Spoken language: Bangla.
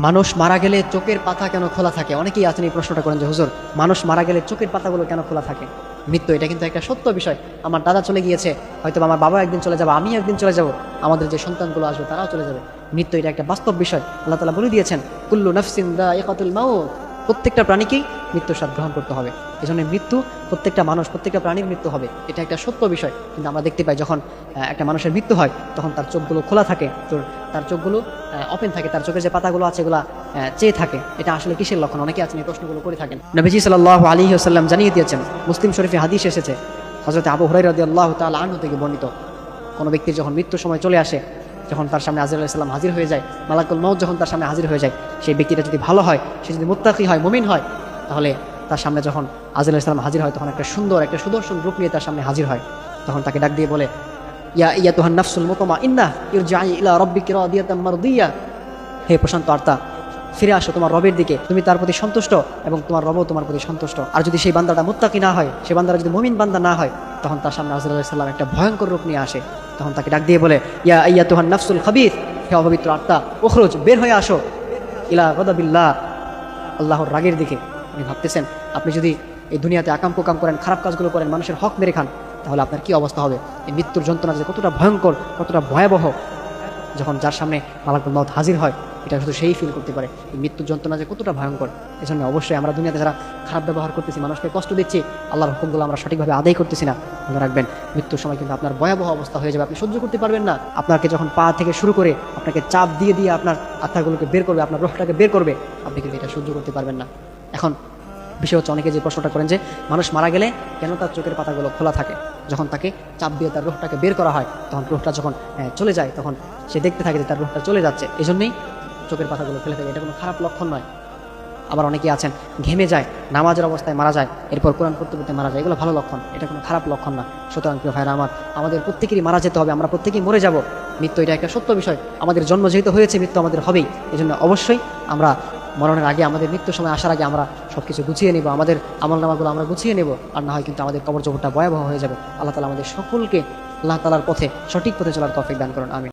মানুষ মারা গেলে চোখের পাতা কেন খোলা থাকে? অনেকেই আছেন এই প্রশ্নটা করেন যে হুজুর, মানুষ মারা গেলে চোখের পাতাগুলো কেন খোলা থাকে? মৃত্যু এটা কিন্তু একটা সত্য বিষয়। আমার দাদা চলে গিয়েছে, হয়তো আমার বাবা একদিন চলে যাবে, আমি একদিন চলে যাব, আমাদের যে সন্তানগুলো আসবে তারাও চলে যাবে। মৃত্যু এটা একটা বাস্তব বিষয়। আল্লাহ তাআলা বলে দিয়েছেন, কুল্লু নাফসিন যায়িকাতুল মাউত, প্রত্যেকটা প্রাণীকেই মৃত্যুর স্বাদ গ্রহণ করতে হবে। এই জন্য মৃত্যু, প্রত্যেকটা মানুষ, প্রত্যেকটা প্রাণীর মৃত্যু হবে, এটা একটা সত্য বিষয়। কিন্তু আমরা দেখতে পাই যখন একটা মানুষের মৃত্যু হয় তখন তার চোখগুলো খোলা থাকে, তার চোখগুলো ওপেন থাকে, তার চোখের যে পাতাগুলো আছে এগুলা চেয়ে থাকে। এটা আসলে কিসের লক্ষণ? অনেকে আছেন এই প্রশ্নগুলো করে থাকেন। নবীজি সাল্লাল্লাহু আলাইহি ওয়াসাল্লাম জানিয়ে দিয়েছেন, মুসলিম শরীফে হাদিস এসেছে, হযরত আবু হুরায়রা রাদিয়াল্লাহু তাআলা আনহু থেকে বর্ণিত, কোনো ব্যক্তির যখন মৃত্যুর সময় চলে আসে, যখন তার সামনে আজরাইল আলাইহিস সালাম হাজির হয়ে যায়, মালাকুল মউত যখন তার সামনে হাজির হয়ে যায়, সেই ব্যক্তিটা যদি ভালো হয়, সে যদি মুত্তাকি হয়, মুমিন হয়, তাহলে তার সামনে যখন আজরাইল আলাইহিস সালাম হাজির হয় তখন একটা সুন্দর, একটা সুদর্শন রূপ নিয়ে তার সামনে হাজির হয়। তখন তাকে ডাক দিয়ে বলে, ইয়া আইয়াতুহান নাফসুল মুতমাইন্নাহ ইরজিই ইলা রাব্বিকি রাদিয়াতাম মারদিয়া, হে প্রশান্ত আত্মা, ফিরে আসো তোমার রবের দিকে, তুমি তার প্রতি সন্তুষ্ট এবং তোমার রবও তোমার প্রতি সন্তুষ্ট। আর যদি সেই বান্দাটা মুত্তাকি না হয়, সেই বান্দাটা যদি মুমিন বান্দা না হয়, তখন তার সামনে আজরাইল আলাইহিস সালাম একটা ভয়ঙ্কর রূপ নিয়ে আসে। তখন তাকে ডাক দিয়ে বলে, ইয়া আইয়াতুহান নাফসুল খাবিথ, হে অপবিত্র আত্মা, উখরুজ, বের হয়ে আসো, ইলা গাদাবিল্লাহ, আল্লাহর রাগের দিকে। আপনি ভাবতেছেন, আপনি যদি এই দুনিয়াতে আকাম কুকাম করেন, খারাপ কাজগুলো করেন, মানুষের হক মেরে খান, তাহলে আপনার কি অবস্থা হবে? এই মৃত্যুর যন্ত্রণা যে কতটা ভয়ঙ্কর, কতটা ভয়াবহ, যখন যার সামনে মালাকুল মউত হাজির হয়, এটা শুধু সেই ফিল করতে পারে এই মৃত্যুর যন্ত্রণা যে কতটা ভয়ঙ্কর। এই জন্য অবশ্যই আমরা দুনিয়াতে যারা খারাপ ব্যবহার করতেছি, মানুষকে কষ্ট দিচ্ছি, আল্লাহর হুকুমগুলো আমরা সঠিকভাবে আদায় করতেছি না, মনে রাখবেন মৃত্যুর সময় কিন্তু আপনার ভয়াবহ অবস্থা হয়ে যাবে, আপনি সহ্য করতে পারবেন না। আপনাকে যখন পা থেকে শুরু করে আপনাকে চাপ দিয়ে দিয়ে আপনার আত্মাগুলোকে বের করবে, আপনার রূহটাকে বের করবে, আপনি কিন্তু এটা সহ্য করতে পারবেন না। এখন বিষয় হচ্ছে, অনেকে যে প্রশ্নটা করেন যে মানুষ মারা গেলে কেন তার চোখের পাতাগুলো খোলা থাকে? যখন তাকে চাপ দিয়ে তার রূহটাকে বের করা হয়, তখন রূহটা যখন চলে যায়, তখন সে দেখতে থাকে যে তার রূহটা চলে যাচ্ছে, এই জন্যই চোখের পাতাগুলো ফেলে থাকে। এটা কোনো খারাপ লক্ষণ নয়। আবার অনেকে আছেন ঘেমে যায়, নামাজের অবস্থায় মারা যায়, এরপর কোরআন পড়তে পড়তে মারা যায়, এগুলো ভালো লক্ষণ, এটা কোনো খারাপ লক্ষণ না। সুতরাং প্রিয় ভাইরা আমার, আমাদের প্রত্যেকেরই মারা যেতে হবে, আমরা প্রত্যেকেই মরে যাব। মৃত্যু এটা একটা সত্য বিষয়, আমাদের জন্ম যেহেতু হয়েছে, মৃত্যু আমাদের হবেই। এই জন্য অবশ্যই আমরা মরণের আগে, আমাদের মৃত্যুর সময় আসার আগে আমরা সব কিছু গুছিয়ে নেব, আমাদের আমলনামাগুলো আমরা গুছিয়ে নেব, আর না হয় কিন্তু আমাদের কবর জগৎটা ভয়াবহ হয়ে যাবে। আল্লাহ তাআলা আমাদের সকলকে আল্লাহ তাআলার পথে, সঠিক পথে চলার তৌফিক দান করুন, আমিন।